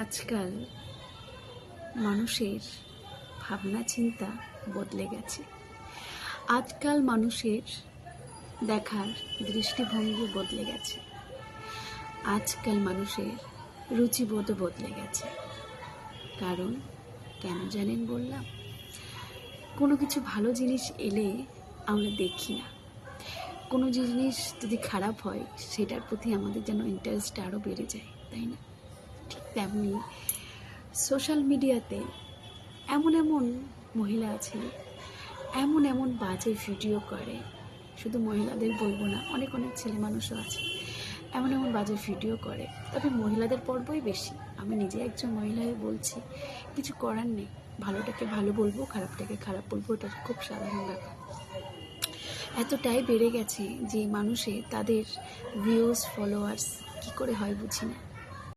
আজকাল মানুষের ভাবনা চিন্তা বদলে গেছে। আজকাল মানুষের দেখার দৃষ্টিভঙ্গি বদলে গেছে। আজকাল মানুষের রুচিবোধও বদলে গেছে। কারণ কেন জানেন বললাম? কোনো কিছু ভালো জিনিস এলে আমরা দেখি না। কোনো জিনিস যদি খারাপ হয় সেটার প্রতি আমাদের যেন ইন্টারেস্ট আরও বেড়ে যায়, তাই না? ঠিক তেমনি সোশ্যাল মিডিয়াতে এমন এমন মহিলা আছে, এমন এমন বাজে ভিডিও করে, শুধু মহিলাদের বলবো না, অনেক অনেক ছেলে মানুষও আছে এমন এমন বাজে ভিডিও করে। তবে মহিলাদের পর্বই বেশি। আমি নিজে একজন মহিলা হয়ে বলছি, কিছু করার নেই। ভালোটাকে ভালো বলবো, খারাপটাকে খারাপ বলবো, এটা খুব সাধারণ ব্যাপার। এতটাই বেড়ে গেছে যে মানুষে তাদের ভিউজ ফলোয়ার্স কী করে হয় বুঝি না।